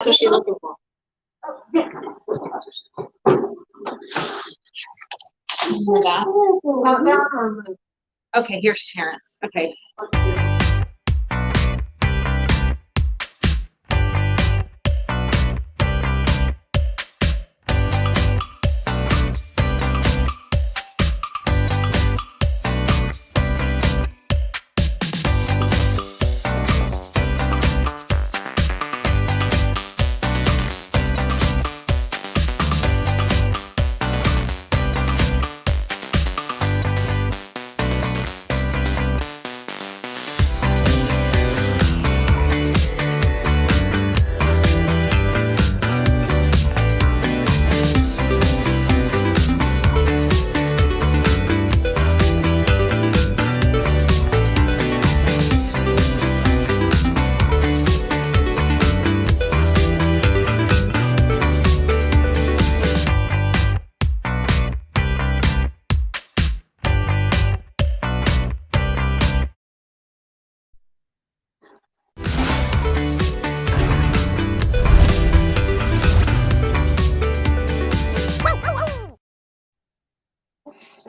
That's what she's looking for. Okay, here's Terrence. Okay.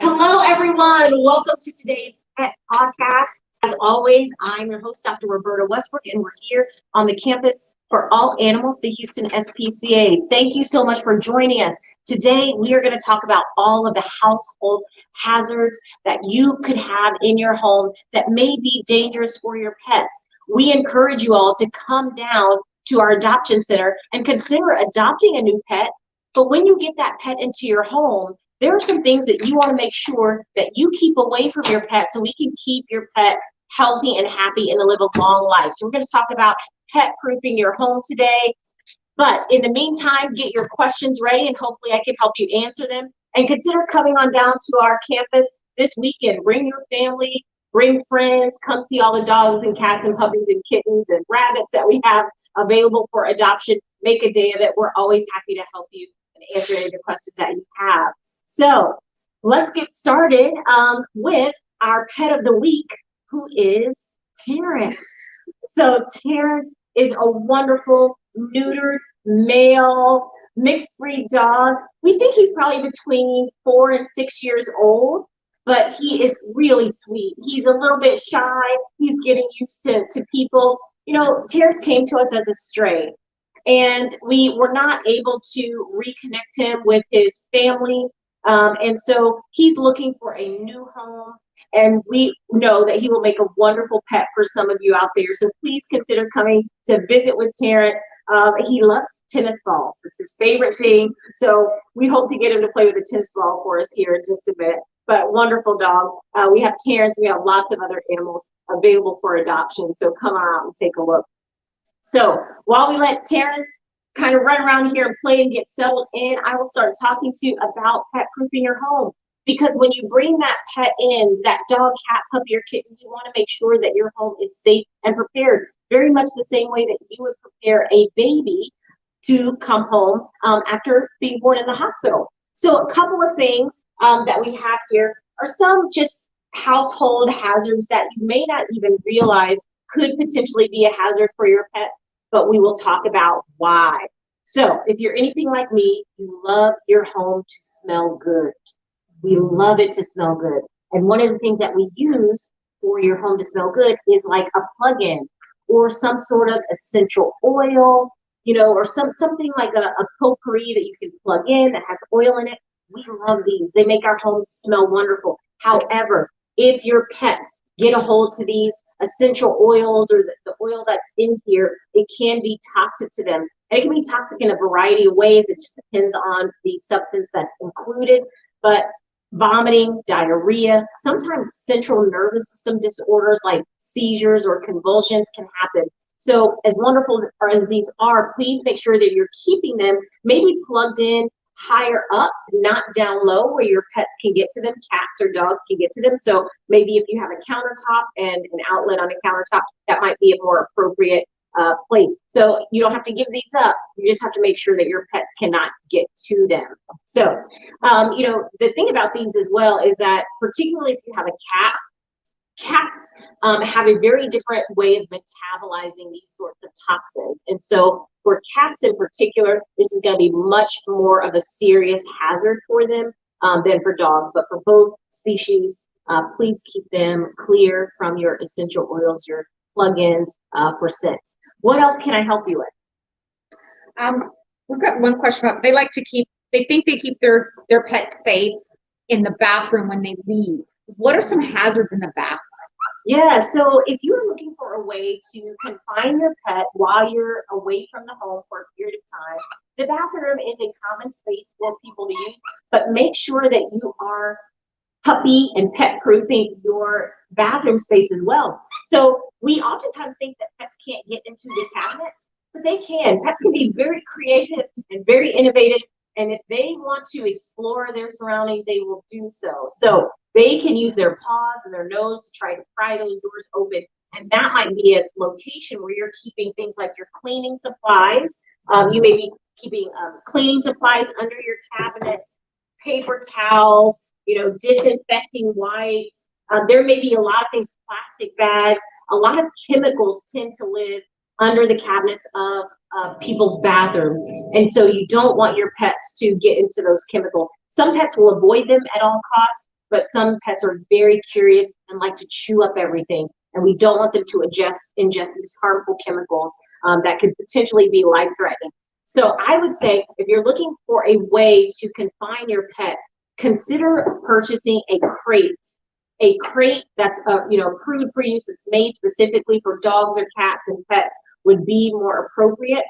Hello, everyone. Welcome to today's Pet Podcast. As always, I'm your host, Dr. Roberta Westbrook, and we're here on the campus for all animals, the Houston SPCA. Thank you so much for joining us. Today, we are going to talk about all of the household hazards that you could have in your home that may be dangerous for your pets. We encourage you all to come down to our adoption center and consider adopting a new pet. But when you get that pet into your home, there are some things that you want to make sure that you keep away from your pet so we can keep your pet healthy and happy and to live a long life. So we're going to talk about pet proofing your home today. But in the meantime, get your questions ready and hopefully I can help you answer them. And consider coming on down to our campus this weekend. Bring your family, bring friends, come see all the dogs and cats and puppies and kittens and rabbits that we have available for adoption. Make a day of it. We're always happy to help you and answer any of the questions that you have. So let's get started with our pet of the week, who is Terrence. So Terrence is a wonderful neutered male mixed breed dog. We think he's probably between 4 and 6 years old, but he is really sweet. He's a little bit shy. He's getting used to people. You know, Terrence came to us as a stray, and we were not able to reconnect him with his family. And so he's looking for a new home, and we know that he will make a wonderful pet for some of you out there. So please consider coming to visit with Terrence. He loves tennis balls. It's his favorite thing. So we hope to get him to play with a tennis ball for us here in just a bit. But wonderful dog. We have Terrence. We have lots of other animals available for adoption. So come on out and take a look. So while we let Terrence kind of run around here and play and get settled in, I will start talking to you about pet proofing your home. Because when you bring that pet in, that dog, cat, puppy, or kitten, you want to make sure that your home is safe and prepared. Very much the same way that you would prepare a baby to come home after being born in the hospital. So a couple of things that we have here are some just household hazards that you may not even realize could potentially be a hazard for your pet, but we will talk about why. So if you're anything like me, you love your home to smell good. We love it to smell good. And one of the things that we use for your home to smell good is like a plug-in or some sort of essential oil, you know, or something like a potpourri that you can plug in that has oil in it. We love these. They make our homes smell wonderful. However, if your pets get a hold to these essential oils or the oil that's in here, it can be toxic to them. And it can be toxic in a variety of ways. It just depends on the substance that's included. But vomiting, diarrhea, sometimes central nervous system disorders like seizures or convulsions can happen. So as wonderful as these are, please make sure that you're keeping them maybe plugged in higher up, not down low where your pets can get to them, cats or dogs can get to them. So maybe if you have a countertop and an outlet on a countertop, that might be a more appropriate place. So you don't have to give these up. You just have to make sure that your pets cannot get to them. So, you know, the thing about these as well is that particularly if you have a cat, Cats have a very different way of metabolizing these sorts of toxins. And so for cats in particular, this is going to be much more of a serious hazard for them than for dogs. But for both species, please keep them clear from your essential oils, your plug-ins for scents. What else can I help you with? We've got one question about, they think they keep their pets safe in the bathroom when they leave. What are some hazards in the bathroom? Yeah, so if you're looking for a way to confine your pet while you're away from the home for a period of time, the bathroom is a common space for people to use, but make sure that you are puppy and pet proofing your bathroom space as well. So we oftentimes think that pets can't get into the cabinets, but they can. Pets can be very creative and very innovative, and if they want to explore their surroundings, they will do so. So they can use their paws and their nose to try to pry those doors open, and that might be a location where you're keeping things like your cleaning supplies. You may be keeping cleaning supplies under your cabinets, paper towels, disinfecting wipes. There may be a lot of things, plastic bags. A lot of chemicals tend to live under the cabinets of people's bathrooms. And so you don't want your pets to get into those chemicals. Some pets will avoid them at all costs, but some pets are very curious and like to chew up everything. And we don't want them to ingest these harmful chemicals that could potentially be life-threatening. So I would say if you're looking for a way to confine your pet, consider purchasing a crate. A crate that's approved for use, that's made specifically for dogs or cats and pets would be more appropriate.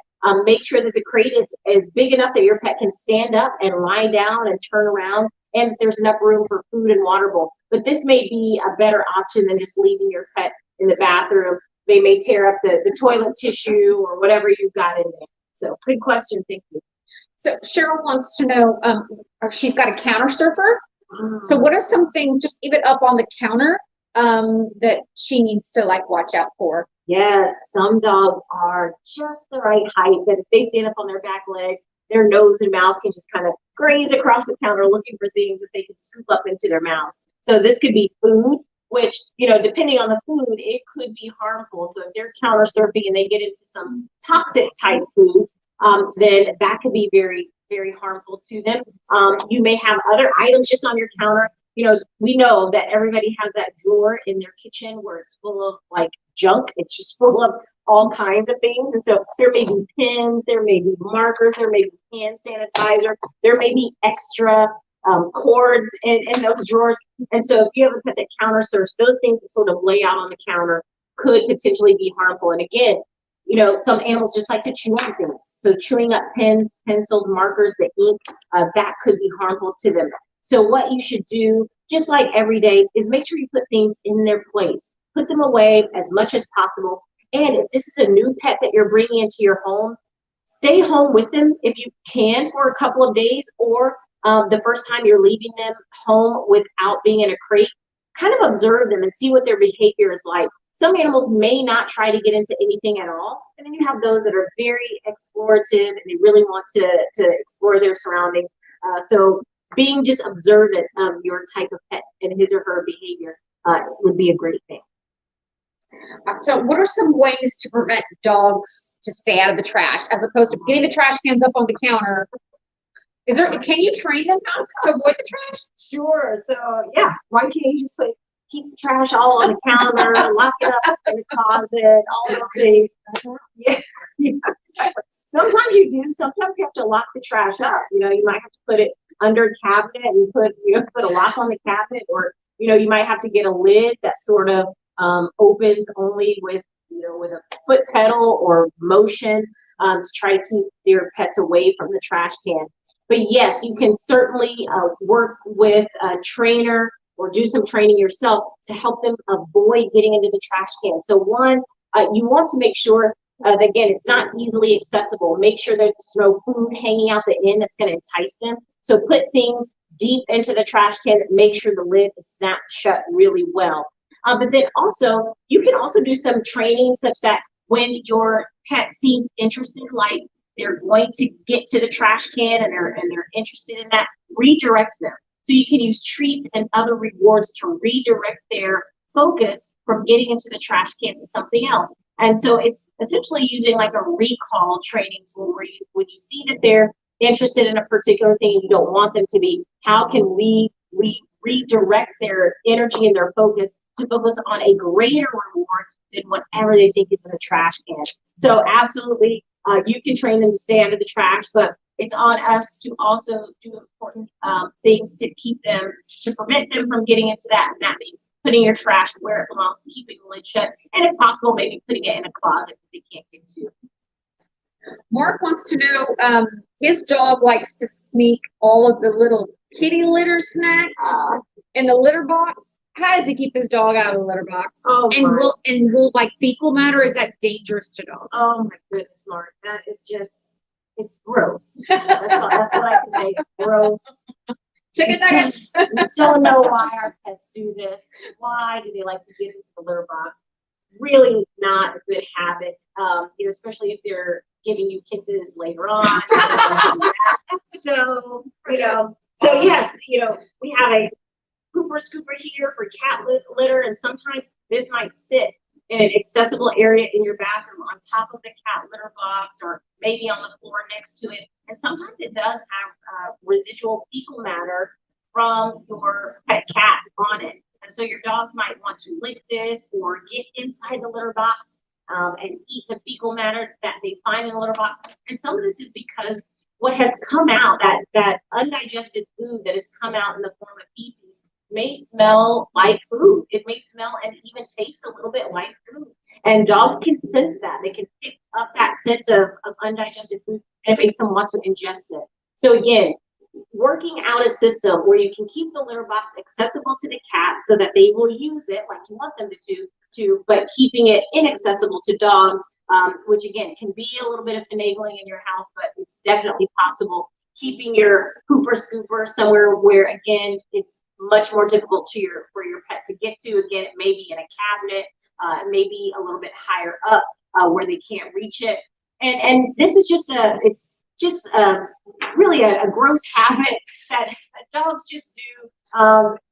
Make sure that the crate is big enough that your pet can stand up and lie down and turn around, and there's enough room for food and water bowl. But this may be a better option than just leaving your pet in the bathroom. They may tear up the toilet tissue or whatever you've got in there. So good question, thank you. So Cheryl wants to know, she's got a counter surfer. So what are some things, just even up on the counter, that she needs to watch out for? Yes, some dogs are just the right height that if they stand up on their back legs, their nose and mouth can just kind of graze across the counter looking for things that they can scoop up into their mouths. So this could be food, which, depending on the food, it could be harmful. So if they're counter surfing and they get into some toxic type foods, then that could be very, very harmful to them. You may have other items just on your counter. We know that everybody has that drawer in their kitchen where it's full of junk. It's just full of all kinds of things. And so there may be pins, there may be markers, there may be hand sanitizer, there may be extra cords in those drawers. And so if you have a pet that counter surfs, those things that sort of lay out on the counter could potentially be harmful. And again, some animals just like to chew on things. So chewing up pens, pencils, markers, the ink, that could be harmful to them. So what you should do, just like every day, is make sure you put things in their place. Put them away as much as possible. And if this is a new pet that you're bringing into your home, stay home with them if you can for a couple of days, or the first time you're leaving them home without being in a crate. Kind of observe them and see what their behavior is like. Some animals may not try to get into anything at all, and then you have those that are very explorative and they really want to explore their surroundings. So being just observant of your type of pet and his or her behavior would be a great thing. So what are some ways to prevent dogs to stay out of the trash, as opposed to getting the trash cans up on the counter? Can you train them how to avoid the trash? Sure. So yeah, why can't you just keep the trash all on the counter, lock it up in the closet, all those things? Yeah. Sometimes you do. Sometimes you have to lock the trash up. You might have to put it under a cabinet and put a lock on the cabinet, or you might have to get a lid that sort of opens only with a foot pedal or motion to try to keep your pets away from the trash can. But yes, you can certainly work with a trainer or do some training yourself to help them avoid getting into the trash can. So one, you want to make sure that, again, it's not easily accessible. Make sure there's no food hanging out the end that's going to entice them. So put things deep into the trash can, make sure the lid is snapped shut really well. But then also, you can also do some training such that when your pet seems interested, like they're going to get to the trash can and they're interested in that, redirect them. So you can use treats and other rewards to redirect their focus from getting into the trash can to something else. And so it's essentially using like a recall training tool where you, when you see that they're interested in a particular thing and you don't want them to be, how can we redirect their energy and their focus to focus on a greater reward than whatever they think is in the trash can. So absolutely, you can train them to stay out of the trash, but it's on us to also do important things to keep them, to prevent them from getting into that. And that means putting your trash where it belongs, keeping the lid shut, and if possible, maybe putting it in a closet that they can't get to. Mark wants to know, his dog likes to sneak all of the little kitty litter snacks in the litter box. How does he keep his dog out of the litter box? Oh, and will like fecal matter, is that dangerous to dogs? Oh my goodness, Mark, that is just, it's gross. That's what I can say. It's gross. Chicken nuggets. We don't know why our pets do this. Why do they like to get into the litter box? Really not a good habit. You know, especially if they're giving you kisses later on. So, you know, so yes, you know, we have a pooper scooper here for cat litter, and sometimes this might sit in an accessible area in your bathroom on top of the cat litter box or maybe on the floor next to it. And sometimes it does have residual fecal matter from your pet cat on it. And so your dogs might want to lick this or get inside the litter box and eat the fecal matter that they find in the litter box. And some of this is because what has come out, that undigested food that has come out in the form of feces, may smell like food. It may smell and even taste a little bit like food. And dogs can sense that. They can pick up that scent of undigested food, and it makes them want to ingest it. So again, working out a system where you can keep the litter box accessible to the cats so that they will use it like you want them to, but keeping it inaccessible to dogs, which again can be a little bit of finagling in your house, but it's definitely possible. Keeping your pooper scooper somewhere where again it's much more difficult for your pet to get to. Again, it may be in a cabinet, maybe a little bit higher up where they can't reach it. And this is just really a gross habit that dogs just do,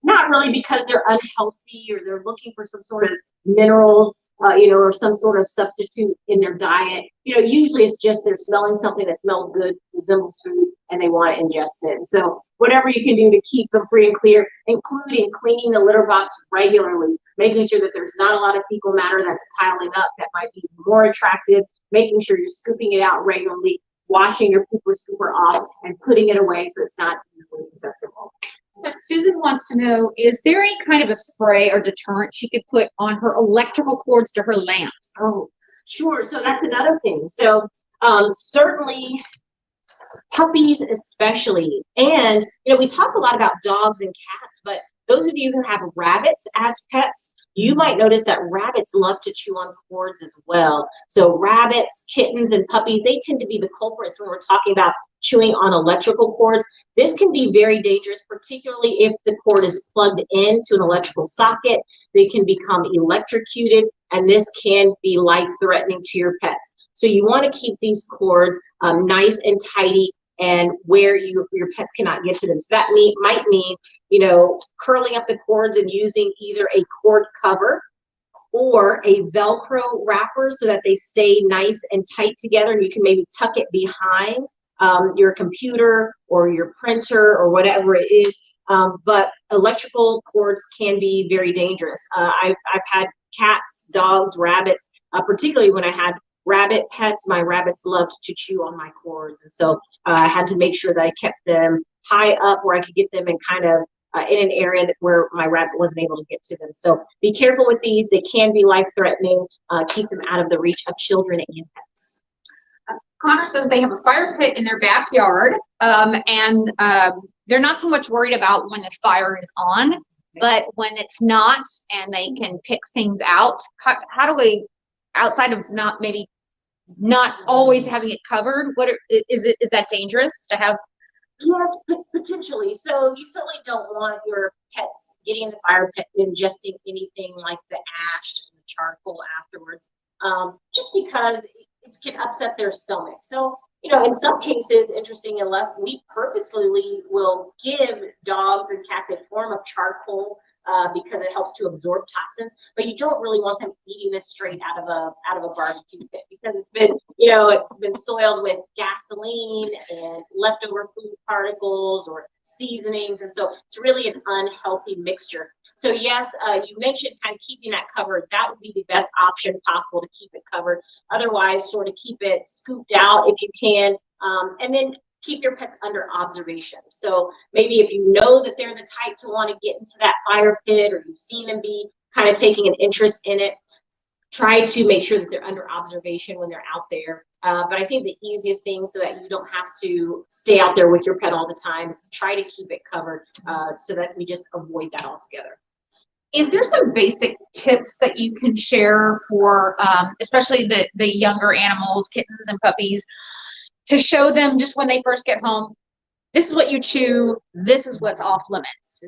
not really because they're unhealthy or they're looking for some sort of minerals, you know, or some sort of substitute in their diet. You know, usually it's just they're smelling something that smells good, resembles food, and they want to ingest it. So whatever you can do to keep them free and clear, including cleaning the litter box regularly, making sure that there's not a lot of fecal matter that's piling up that might be more attractive, making sure you're scooping it out regularly, washing your pooper scooper off and putting it away so it's not easily accessible. Susan wants to know, is there any kind of a spray or deterrent she could put on her electrical cords to her lamps? Oh, sure. So that's another thing. So certainly puppies especially. And, you know, we talk a lot about dogs and cats, but those of you who have rabbits as pets, you might notice that rabbits love to chew on cords as well. So rabbits, kittens, and puppies, they tend to be the culprits when we're talking about chewing on electrical cords. This can be very dangerous, particularly if the cord is plugged into an electrical socket. They can become electrocuted, and this can be life-threatening to your pets. So you want to keep these cords nice and tidy and where your pets cannot get to them. So that might mean, you know, curling up the cords and using either a cord cover or a Velcro wrapper so that they stay nice and tight together, and you can maybe tuck it behind your computer or your printer or whatever it is. But electrical cords can be very dangerous. I've had cats, dogs, rabbits, particularly when I had rabbit pets, my rabbits loved to chew on my cords. And so I had to make sure that I kept them high up where I could get them in kind of in an area where my rabbit wasn't able to get to them. So be careful with these. They can be life-threatening. Keep them out of the reach of children and pets. Connor says they have a fire pit in their backyard, and they're not so much worried about when the fire is on, but when it's not, and they can pick things out. How do we, outside of not always having it covered, is that dangerous to have? Yes, potentially. So you certainly don't want your pets getting in the fire pit and ingesting anything like the ash and the charcoal afterwards, just because it can upset their stomach. So, you know, in some cases, interesting enough, we purposefully will give dogs and cats a form of charcoal because it helps to absorb toxins. But you don't really want them eating this straight out of a barbecue pit, because it's been, it's been soiled with gasoline and leftover food particles or seasonings, and so it's really an unhealthy mixture. So yes, you mentioned kind of keeping that covered. That would be the best option possible, to keep it covered. Otherwise, sort of keep it scooped out if you can, and then keep your pets under observation. So maybe if you know that they're the type to want to get into that fire pit, or you've seen them be kind of taking an interest in it, try to make sure that they're under observation when they're out there. But I think the easiest thing, so that you don't have to stay out there with your pet all the time, is try to keep it covered, so that we just avoid that altogether. Is there some basic tips that you can share for, especially the younger animals, kittens and puppies, to show them just when they first get home, this is what you chew, this is what's off limits?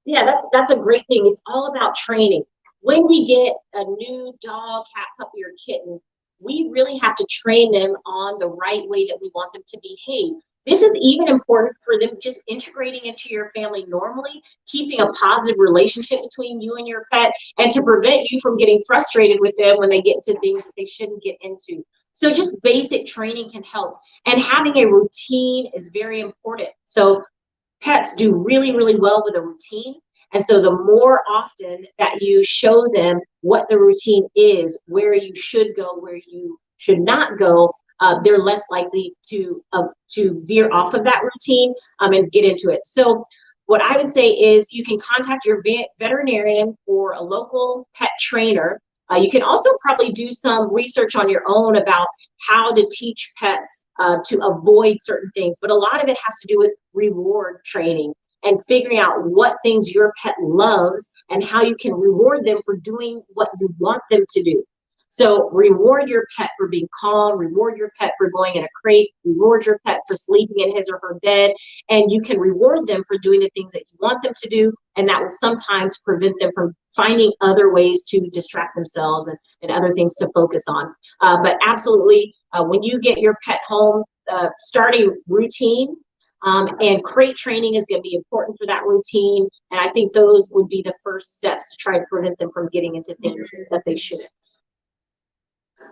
Yeah, that's a great thing. It's all about training. When we get a new dog, cat, puppy, or kitten, we really have to train them on the right way that we want them to behave. This is even important for them just integrating into your family normally, keeping a positive relationship between you and your pet, and to prevent you from getting frustrated with them when they get into things that they shouldn't get into. So just basic training can help. And having a routine is very important. So pets do really, really well with a routine. And so the more often that you show them what the routine is, where you should go, where you should not go, they're less likely to veer off of that routine and get into it. So what I would say is, you can contact your veterinarian or a local pet trainer. You can also probably do some research on your own about how to teach pets to avoid certain things. But a lot of it has to do with reward training and figuring out what things your pet loves and how you can reward them for doing what you want them to do. So reward your pet for being calm, reward your pet for going in a crate, reward your pet for sleeping in his or her bed, and you can reward them for doing the things that you want them to do, and that will sometimes prevent them from finding other ways to distract themselves and other things to focus on. But absolutely, when you get your pet home, start a routine, and crate training is going to be important for that routine, and I think those would be the first steps to try to prevent them from getting into things that they shouldn't.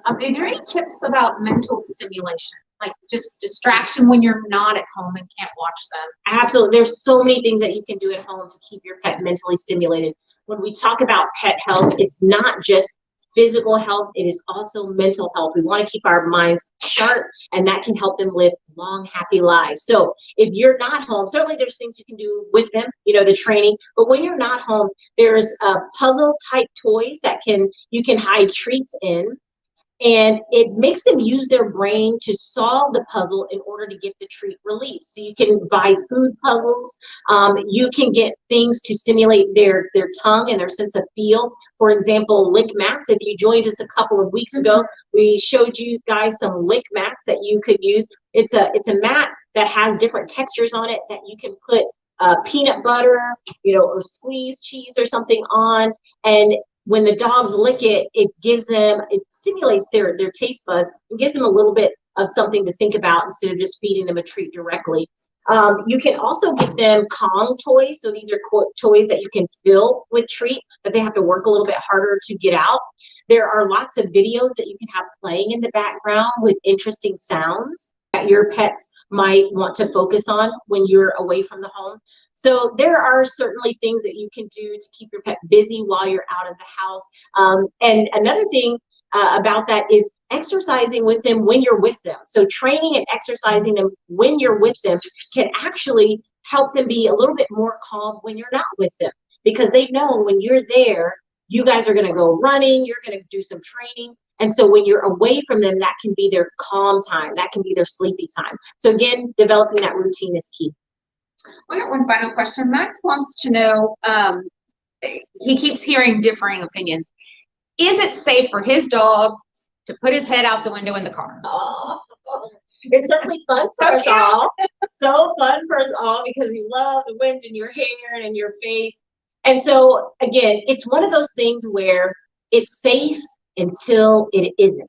Are there any tips about mental stimulation, like just distraction when you're not at home and can't watch them? Absolutely. There's so many things that you can do at home to keep your pet mentally stimulated. When we talk about pet health, it's not just physical health, it is also mental health. We want to keep our minds sharp, and that can help them live long, happy lives. So if you're not home, certainly there's things you can do with them, the training, but when you're not home, there's puzzle type toys that you can hide treats in. And it makes them use their brain to solve the puzzle in order to get the treat released. So you can buy food puzzles. You can get things to stimulate their tongue and their sense of feel. For example, lick mats. If you joined us a couple of weeks ago, we showed you guys some lick mats that you could use. It's a mat that has different textures on it that you can put peanut butter, or squeezed cheese or something on, and when the dogs lick it, it stimulates their taste buds and gives them a little bit of something to think about instead of just feeding them a treat directly. You can also get them Kong toys. So these are toys that you can fill with treats, but they have to work a little bit harder to get out. There are lots of videos that you can have playing in the background with interesting sounds that your pets might want to focus on when you're away from the home. So there are certainly things that you can do to keep your pet busy while you're out of the house. And another thing about that is exercising with them when you're with them. So training and exercising them when you're with them can actually help them be a little bit more calm when you're not with them, because they know when you're there, you guys are going to go running, you're going to do some training. And so when you're away from them, that can be their calm time. That can be their sleepy time. So again, developing that routine is key. We got one final question. Max wants to know, he keeps hearing differing opinions. Is it safe for his dog to put his head out the window in the car? Oh, it's certainly fun for us all. So fun for us all, because you love the wind in your hair and in your face. And so again, it's one of those things where it's safe until it isn't.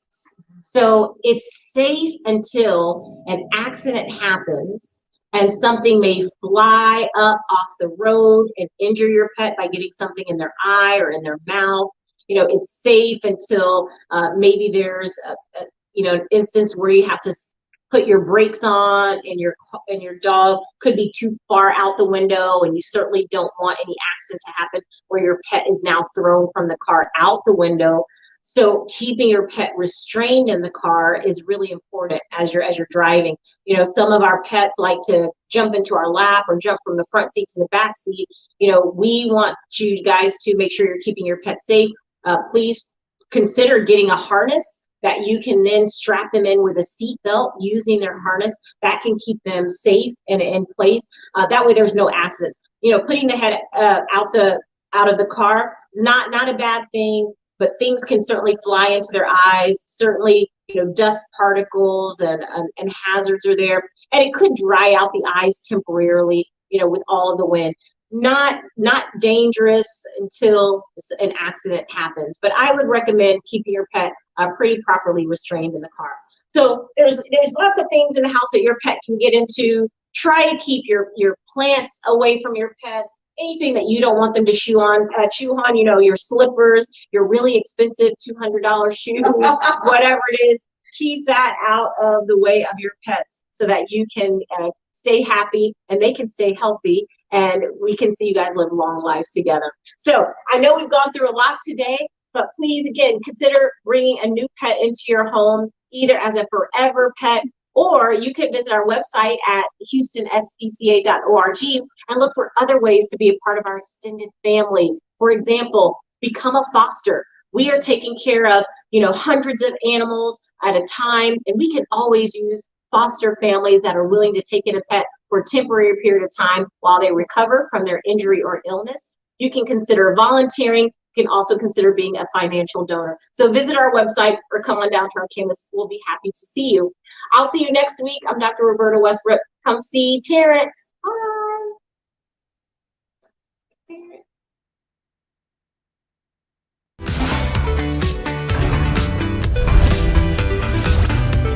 So it's safe until an accident happens and something may fly up off the road and injure your pet by getting something in their eye or in their mouth. You know, it's safe until maybe there's an instance where you have to put your brakes on and your dog could be too far out the window, and you certainly don't want any accident to happen where your pet is now thrown from the car out the window. So keeping your pet restrained in the car is really important as you're driving. You know, some of our pets like to jump into our lap or jump from the front seat to the back seat. You know, we want you guys to make sure you're keeping your pet safe. Please consider getting a harness that you can then strap them in with a seat belt using their harness. That can keep them safe and in place. That way there's no accidents. You know, putting the head out of the car is not a bad thing, but things can certainly fly into their eyes. Certainly, you know, dust particles and hazards are there, and it could dry out the eyes temporarily, you know, with all of the wind. Not dangerous until an accident happens, but I would recommend keeping your pet pretty properly restrained in the car. So there's lots of things in the house that your pet can get into. Try to keep your plants away from your pets. Anything that you don't want them to chew on, you know, your slippers, your really expensive $200 shoes, whatever it is, keep that out of the way of your pets so that you can stay happy and they can stay healthy, and we can see you guys live long lives together. So I know we've gone through a lot today, but please, again, consider bringing a new pet into your home, either as a forever pet, or you can visit our website at houstonspca.org and look for other ways to be a part of our extended family. For example, become a foster. We are taking care of, you know, hundreds of animals at a time, and we can always use foster families that are willing to take in a pet for a temporary period of time while they recover from their injury or illness. You can consider volunteering. You can also consider being a financial donor. So visit our website or come on down to our campus. We'll be happy to see you. I'll see you next week. I'm Dr. Roberta Westbrook. Come see Terrence.